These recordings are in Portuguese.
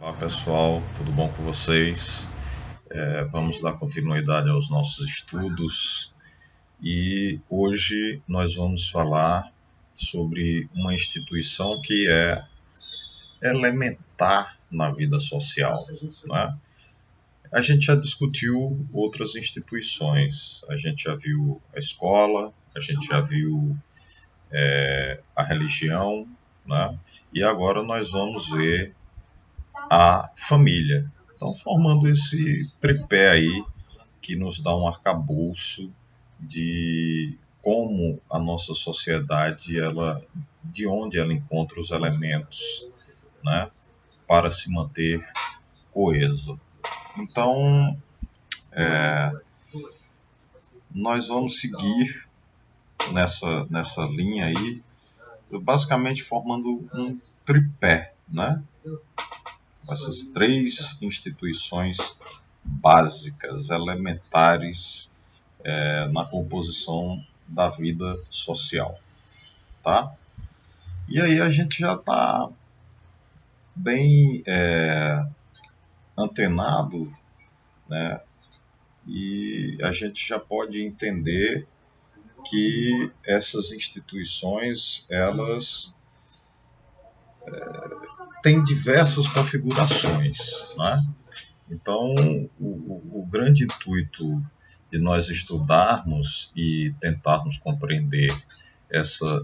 Olá pessoal, tudo bom com vocês? Vamos dar continuidade aos nossos estudos e hoje nós vamos falar sobre uma instituição que é elementar na vida social, né? A gente já discutiu outras instituições, a gente já viu a escola, a gente já viu a religião, né? E agora nós vamos ver a família. Então, formando esse tripé aí que nos dá um arcabouço de como a nossa sociedade, de onde ela encontra os elementos, né, para se manter coesa. Então, nós vamos seguir nessa linha aí, basicamente formando um tripé, né? Essas três instituições básicas, elementares na composição da vida social, tá? E aí a gente já está bem antenado, né? E a gente já pode entender que essas instituições elas têm diversas configurações, né? Então, o grande intuito de nós estudarmos e tentarmos compreender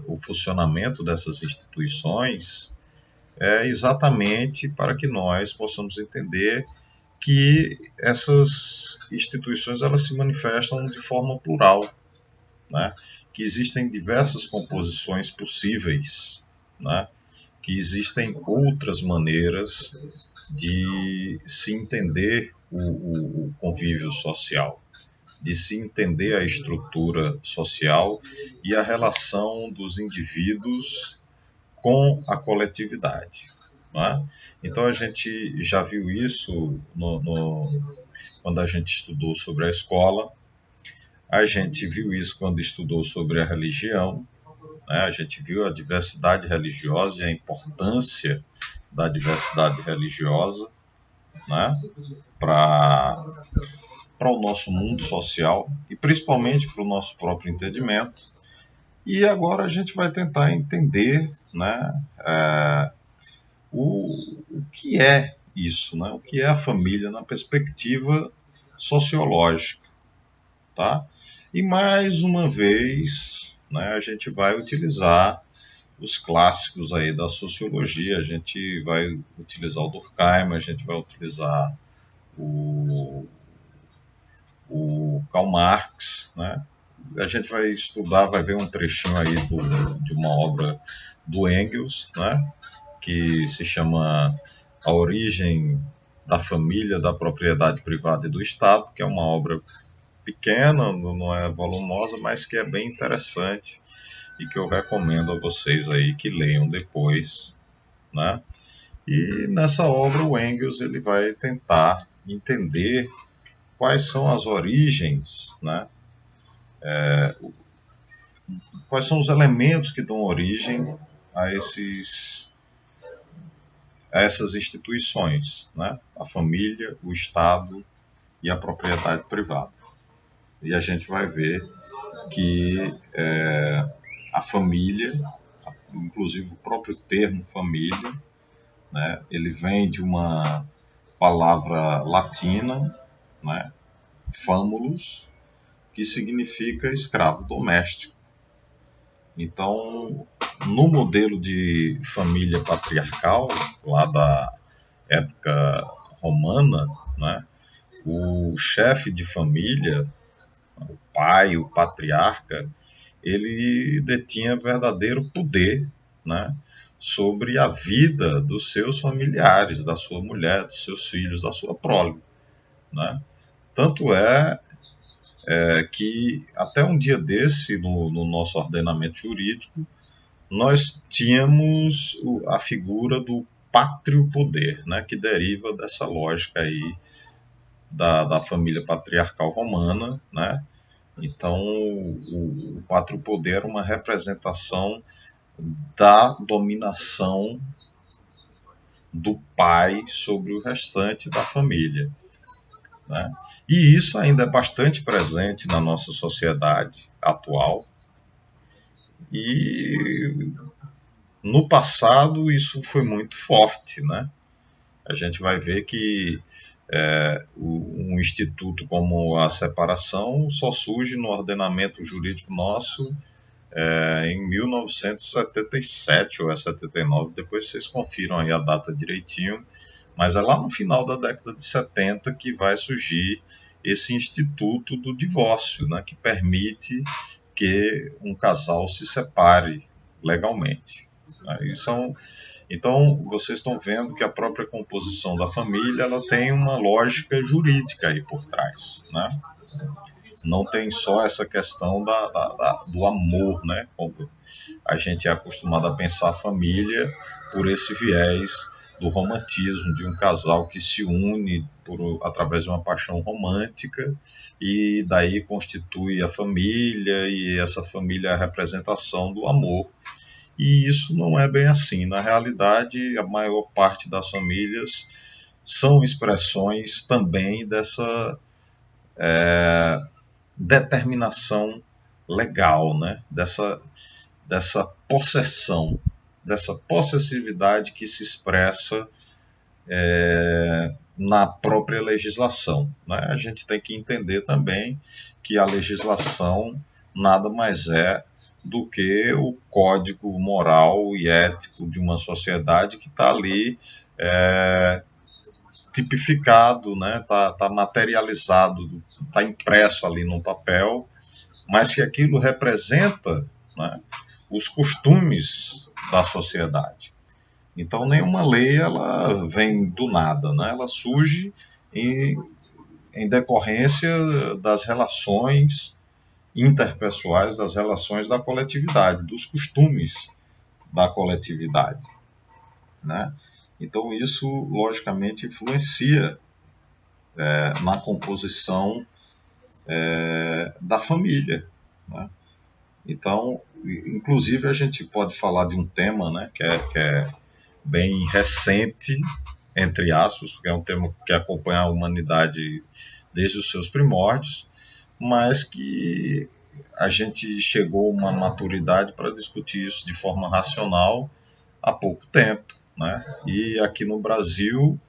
o funcionamento dessas instituições é exatamente para que nós possamos entender que essas instituições elas se manifestam de forma plural, né? Que existem diversas composições possíveis, né? Que existem outras maneiras de se entender o convívio social, de se entender a estrutura social e a relação dos indivíduos com a coletividade. Não é? Então a gente já viu isso quando a gente estudou sobre a escola, a gente viu isso quando estudou sobre a religião, né? A gente viu a diversidade religiosa e a importância da diversidade religiosa, né? Para o nosso mundo social e principalmente para o nosso próprio entendimento. E agora a gente vai tentar entender, né, o que é isso, né, o que é a família na perspectiva sociológica, tá? E mais uma vez, né, a gente vai utilizar os clássicos aí da sociologia, a gente vai utilizar o Durkheim, a gente vai utilizar o, o Karl Marx, né? A gente vai estudar, vai ver um trechinho aí de uma obra do Engels, né? Que se chama A Origem da Família, da Propriedade Privada e do Estado, que é uma obra pequena, não é volumosa, mas que é bem interessante e que eu recomendo a vocês aí que leiam depois, né? E nessa obra o Engels ele vai tentar entender quais são as origens, né? Quais são os elementos que dão origem a essas instituições, né? A família, o Estado e a propriedade privada. E a gente vai ver que a família, inclusive o próprio termo família, né? Ele vem de uma palavra latina, né? Famulus, que significa escravo doméstico. Então, no modelo de família patriarcal, lá da época romana, né, o chefe de família, o pai, o patriarca, ele detinha verdadeiro poder, né, sobre a vida dos seus familiares, da sua mulher, dos seus filhos, da sua prole. Né? Tanto que até um dia desse, no nosso ordenamento jurídico, nós tínhamos a figura do pátrio poder, né, que deriva dessa lógica aí da família patriarcal romana, né? Então, o pátrio poder era uma representação da dominação do pai sobre o restante da família, né? E isso ainda é bastante presente na nossa sociedade atual. E no passado isso foi muito forte, né? A gente vai ver que um instituto como a separação só surge no ordenamento jurídico nosso em 1977 ou 79, depois vocês confiram aí a data direitinho, mas é lá no final da década de 70 que vai surgir esse instituto do divórcio, né, que permite que um casal se separe legalmente. Né? Então, vocês estão vendo que a própria composição da família ela tem uma lógica jurídica aí por trás, né? Não tem só essa questão do amor, né? Como a gente é acostumado a pensar a família por esse viés do romantismo, de um casal que se une através de uma paixão romântica e daí constitui a família e essa família é a representação do amor. E isso não é bem assim. Na realidade, a maior parte das famílias são expressões também dessa determinação legal, né? Dessa possessão, dessa possessividade que se expressa na própria legislação, né? A gente tem que entender também que a legislação nada mais é do que o código moral e ético de uma sociedade que está ali tipificado, né? Tá materializado, está impresso ali no papel, mas que aquilo representa, né, os costumes da sociedade. Então, nenhuma lei ela vem do nada, né? Ela surge em decorrência das relações interpessoais, das relações da coletividade, dos costumes da coletividade, né? Então, isso, logicamente, influencia na composição da família, né? Então, inclusive, a gente pode falar de um tema, né, que é bem recente, entre aspas, porque é um tema que acompanha a humanidade desde os seus primórdios, mas que a gente chegou a uma maturidade para discutir isso de forma racional há pouco tempo, né? E aqui no Brasil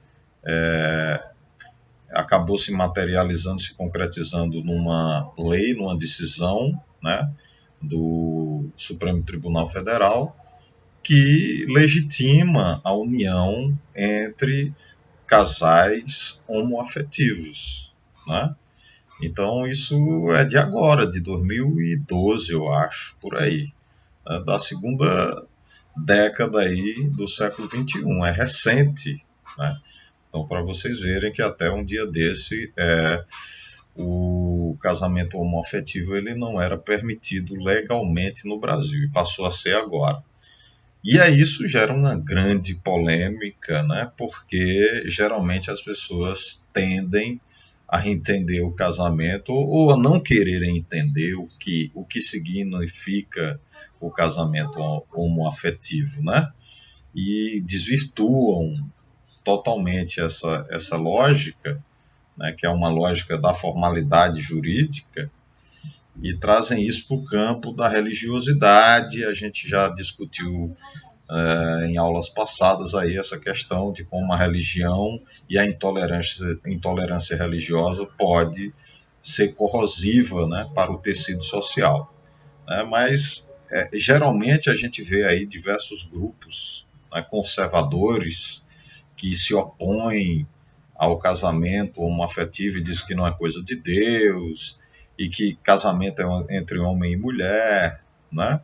acabou se materializando, se concretizando numa lei, numa decisão, né, do Supremo Tribunal Federal, que legitima a união entre casais homoafetivos, né? Então isso é de agora, de 2012, eu acho, por aí, né, da segunda década aí do século XXI, é recente, né? Então, para vocês verem que até um dia desse o casamento homoafetivo ele não era permitido legalmente no Brasil e passou a ser agora. E aí isso gera uma grande polêmica, né? Porque geralmente as pessoas tendem a entender o casamento ou a não quererem entender o que significa o casamento homoafetivo, né? E desvirtuam totalmente essa lógica, né, que é uma lógica da formalidade jurídica, e trazem isso para o campo da religiosidade. A gente já discutiu em aulas passadas aí essa questão de como a religião e a intolerância religiosa pode ser corrosiva, né, para o tecido social. Mas geralmente a gente vê aí diversos grupos, né, conservadores que se opõem ao casamento homoafetivo e diz que não é coisa de Deus, e que casamento é entre homem e mulher, né?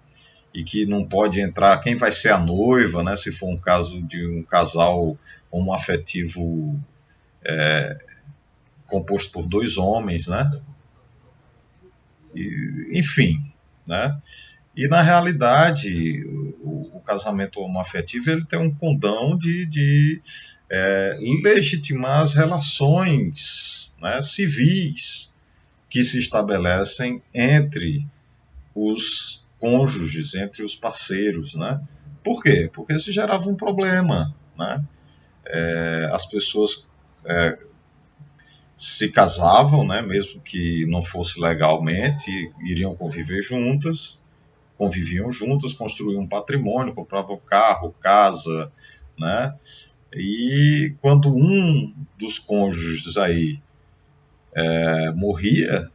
E que não pode entrar quem vai ser a noiva, né? Se for um caso de um casal homoafetivo composto por dois homens, né? Enfim, né? E na realidade o casamento homoafetivo ele tem um condão de legitimar as relações, né, civis que se estabelecem entre os cônjuges, entre os parceiros, né? Por quê? Porque se gerava um problema, né? as pessoas se casavam, né, mesmo que não fosse legalmente, iriam conviver juntas, conviviam juntas, construíam um patrimônio, compravam carro, casa, né? E quando um dos cônjuges aí morria,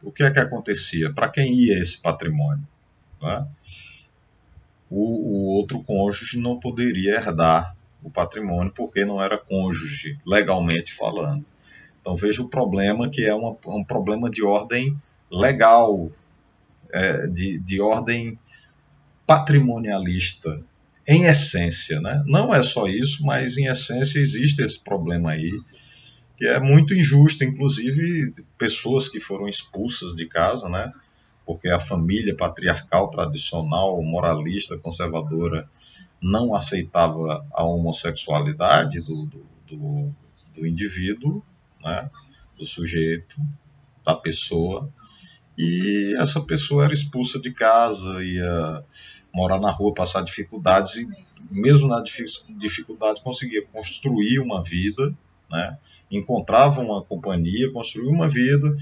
o que é que acontecia? Para quem ia esse patrimônio? Né? O outro cônjuge não poderia herdar o patrimônio porque não era cônjuge, legalmente falando. Então veja o problema, que é um problema de ordem legal, de ordem patrimonialista, em essência. Né? Não é só isso, mas em essência existe esse problema aí, que é muito injusto, inclusive pessoas que foram expulsas de casa, né? Porque a família patriarcal, tradicional, moralista, conservadora, não aceitava a homossexualidade do indivíduo, né? Do sujeito, da pessoa, e essa pessoa era expulsa de casa, ia morar na rua, passar dificuldades, e mesmo na dificuldade conseguia construir uma vida, né? Encontrava uma companhia, construía uma vida,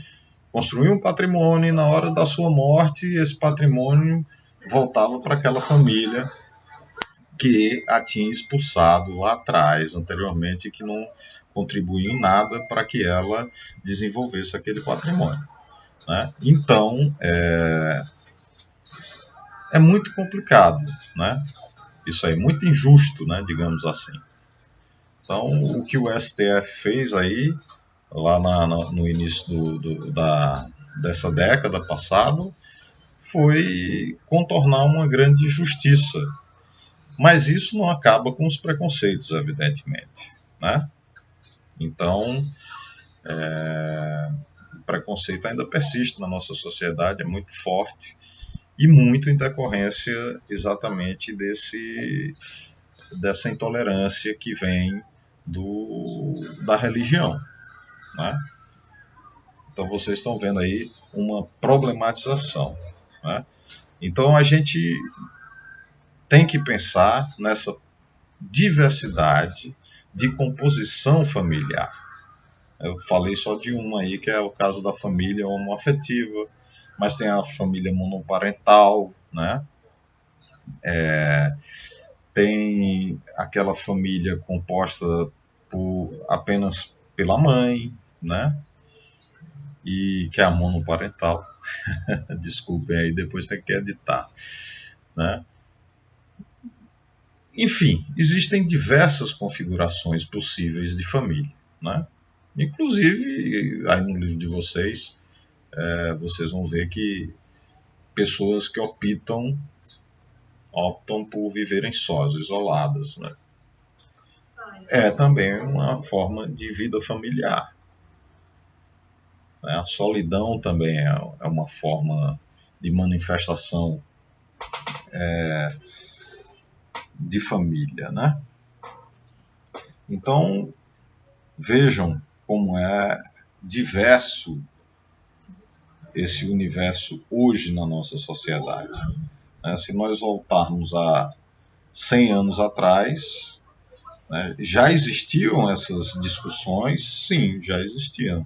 construía um patrimônio, e na hora da sua morte esse patrimônio voltava para aquela família que a tinha expulsado lá atrás, anteriormente, que não contribuía em nada para que ela desenvolvesse aquele patrimônio. Né? Então, é muito complicado, né? Isso aí, muito injusto, né? Digamos assim. Então, o que o STF fez aí, lá no início dessa década passada, foi contornar uma grande injustiça. Mas isso não acaba com os preconceitos, evidentemente, né? Então, o preconceito ainda persiste na nossa sociedade, é muito forte, e muito em decorrência exatamente dessa intolerância que vem da religião. Né? Então vocês estão vendo aí uma problematização. Né? Então a gente tem que pensar nessa diversidade de composição familiar. Eu falei só de uma aí, que é o caso da família homoafetiva, mas tem a família monoparental, né? Tem aquela família composta apenas pela mãe, né? E que é a monoparental. Desculpem aí, depois tem que editar, né? Enfim, existem diversas configurações possíveis de família, né? Inclusive, aí no livro de vocês, vocês vão ver que pessoas que optam por viverem sós, isoladas, né? É também uma forma de vida familiar. Né? A solidão também é uma forma de manifestação de família, né? Então, vejam como é diverso esse universo hoje na nossa sociedade. Né? Se nós voltarmos a 100 anos atrás, né, já existiam essas discussões? Sim, já existiam.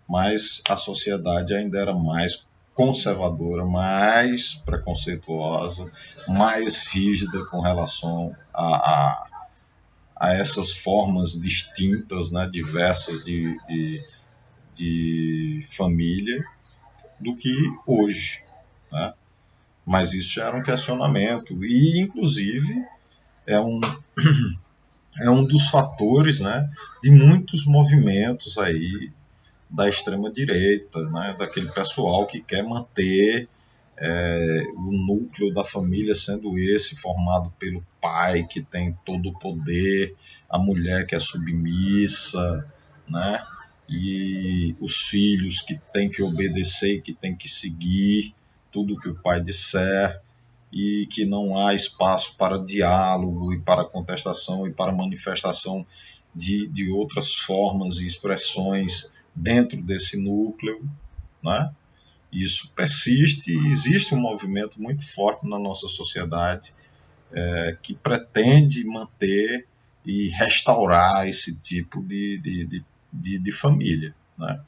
Mas a sociedade ainda era mais conservadora, mais preconceituosa, mais rígida com relação a essas formas distintas, né, diversas de família, do que hoje. Né? Mas isso já era um questionamento, e inclusive é um dos fatores, né, de muitos movimentos aí da extrema-direita, né, daquele pessoal que quer manter o núcleo da família sendo esse, formado pelo pai, que tem todo o poder, a mulher que é submissa, né, e os filhos que têm que obedecer, que têm que seguir tudo que o pai disser, e que não há espaço para diálogo e para contestação e para manifestação de outras formas e expressões dentro desse núcleo, né? Isso persiste, e existe um movimento muito forte na nossa sociedade que pretende manter e restaurar esse tipo de família, né?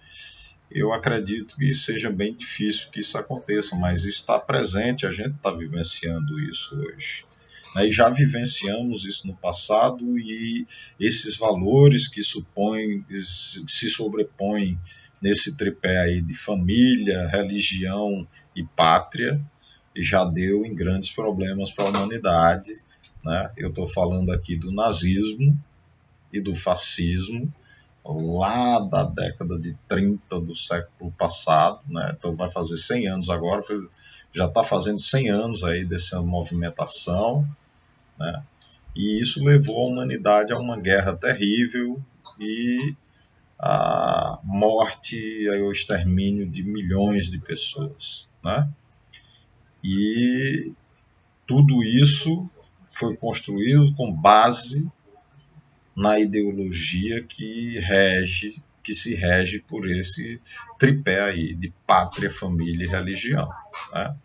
Eu acredito que seja bem difícil que isso aconteça, mas isso está presente, a gente está vivenciando isso hoje. E já vivenciamos isso no passado e esses valores que se sobrepõem nesse tripé aí de família, religião e pátria, já deu em grandes problemas para a humanidade, né? Eu estou falando aqui do nazismo e do fascismo, lá da década de 30 do século passado, né? Então vai fazer 100 anos agora, já está fazendo 100 anos aí dessa movimentação, né? E isso levou a humanidade a uma guerra terrível e a morte e o extermínio de milhões de pessoas, né? E tudo isso foi construído com base na ideologia que se rege por esse tripé aí de pátria, família e religião, né?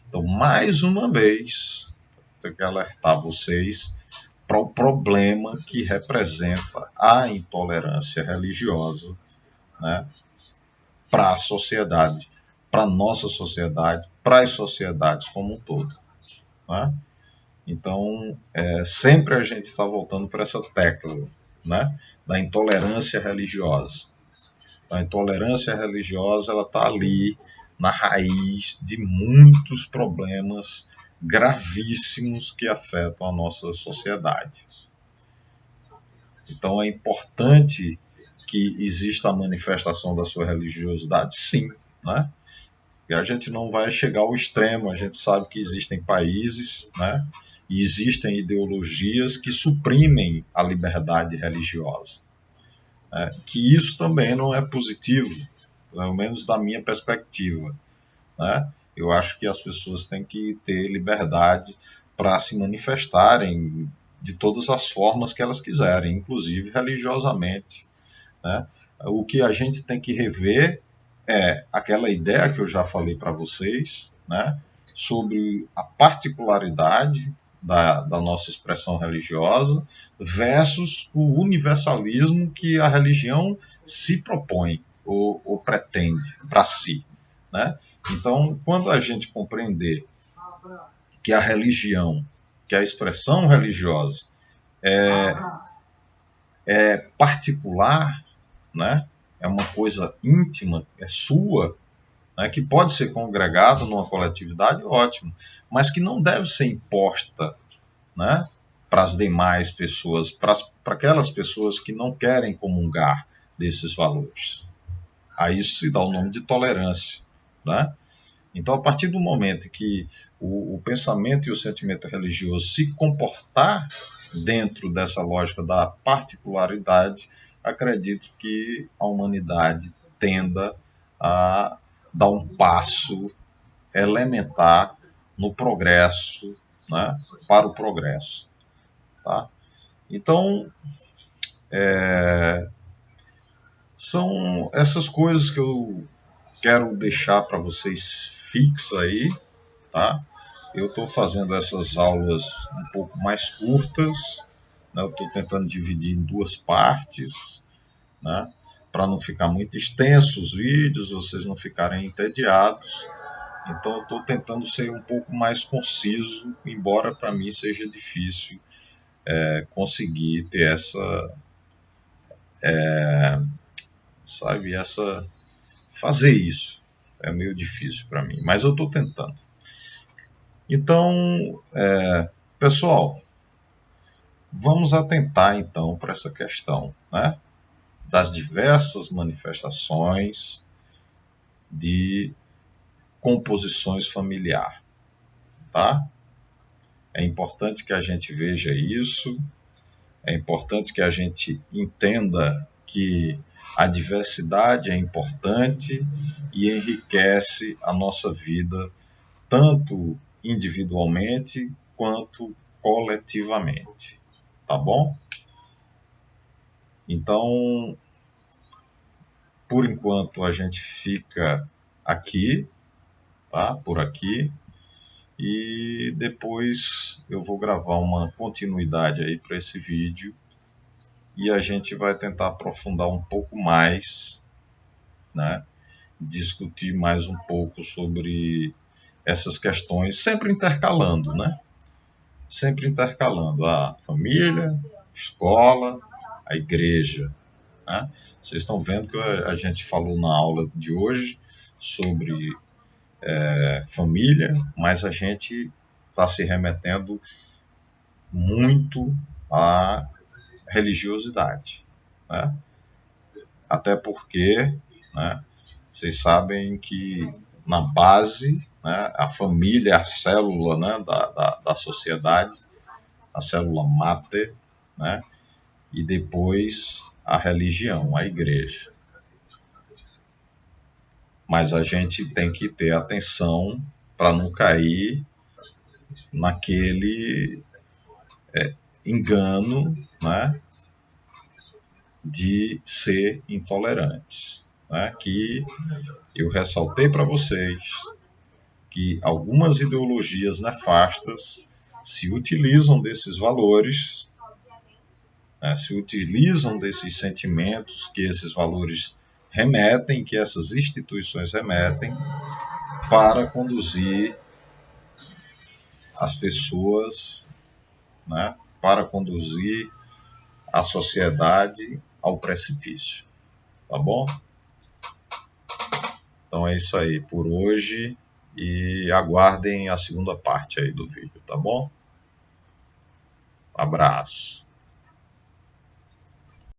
Então, mais uma vez, tenho que alertar vocês para o problema que representa a intolerância religiosa, né, para a sociedade, para a nossa sociedade, para as sociedades como um todo, né? Então, sempre a gente está voltando para essa tecla, né, da intolerância religiosa. A intolerância religiosa ela está ali na raiz de muitos problemas gravíssimos que afetam a nossa sociedade. Então, é importante que exista a manifestação da sua religiosidade, sim, né? E a gente não vai chegar ao extremo, a gente sabe que existem países, né, e existem ideologias que suprimem a liberdade religiosa, né, que isso também não é positivo, pelo menos da minha perspectiva, né? Eu acho que as pessoas têm que ter liberdade para se manifestarem de todas as formas que elas quiserem, inclusive religiosamente, né? O que a gente tem que rever é aquela ideia que eu já falei para vocês, né, sobre a particularidade da nossa expressão religiosa versus o universalismo que a religião se propõe ou pretende para si, né? Então, quando a gente compreender que a religião, que a expressão religiosa é particular, né? É uma coisa íntima, é sua, né? Que pode ser congregada numa coletividade, ótimo, mas que não deve ser imposta, né, para as demais pessoas, para aquelas pessoas que não querem comungar desses valores. A isso se dá o nome de tolerância, né? Então, a partir do momento que o pensamento e o sentimento religioso se comportar dentro dessa lógica da particularidade, acredito que a humanidade tenda a dar um passo elementar no progresso, né, para o progresso. Tá? Então, são essas coisas que eu quero deixar para vocês fixas aí, tá? Eu estou fazendo essas aulas um pouco mais curtas, né? Eu estou tentando dividir em duas partes, né? Para não ficar muito extenso os vídeos, vocês não ficarem entediados. Então eu estou tentando ser um pouco mais conciso, embora para mim seja difícil conseguir ter fazer isso. É meio difícil para mim, mas eu estou tentando. Então, pessoal, vamos atentar então para essa questão, né, das diversas manifestações de composições familiar, tá? É importante que a gente veja isso, é importante que a gente entenda que a diversidade é importante e enriquece a nossa vida, tanto individualmente quanto coletivamente, tá bom? Então, por enquanto a gente fica aqui, tá? Por aqui. E depois eu vou gravar uma continuidade aí para esse vídeo e a gente vai tentar aprofundar um pouco mais, né? Discutir mais um pouco sobre essas questões, sempre intercalando, né? Sempre intercalando a família, escola, a igreja, né? Vocês estão vendo que a gente falou na aula de hoje sobre família, mas a gente está se remetendo muito à religiosidade, né? Até porque, né, vocês sabem que na base, né, a família é a célula, né, da sociedade, a célula máter, né, e depois a religião, a igreja. Mas a gente tem que ter atenção para não cair naquele engano, né, de ser intolerantes, né, que eu ressaltei para vocês que algumas ideologias nefastas se utilizam desses valores, né, se utilizam desses sentimentos que esses valores remetem, que essas instituições remetem, para conduzir as pessoas, né, para conduzir a sociedade ao precipício. Tá bom? Então é isso aí por hoje e aguardem a segunda parte aí do vídeo, tá bom? Abraço.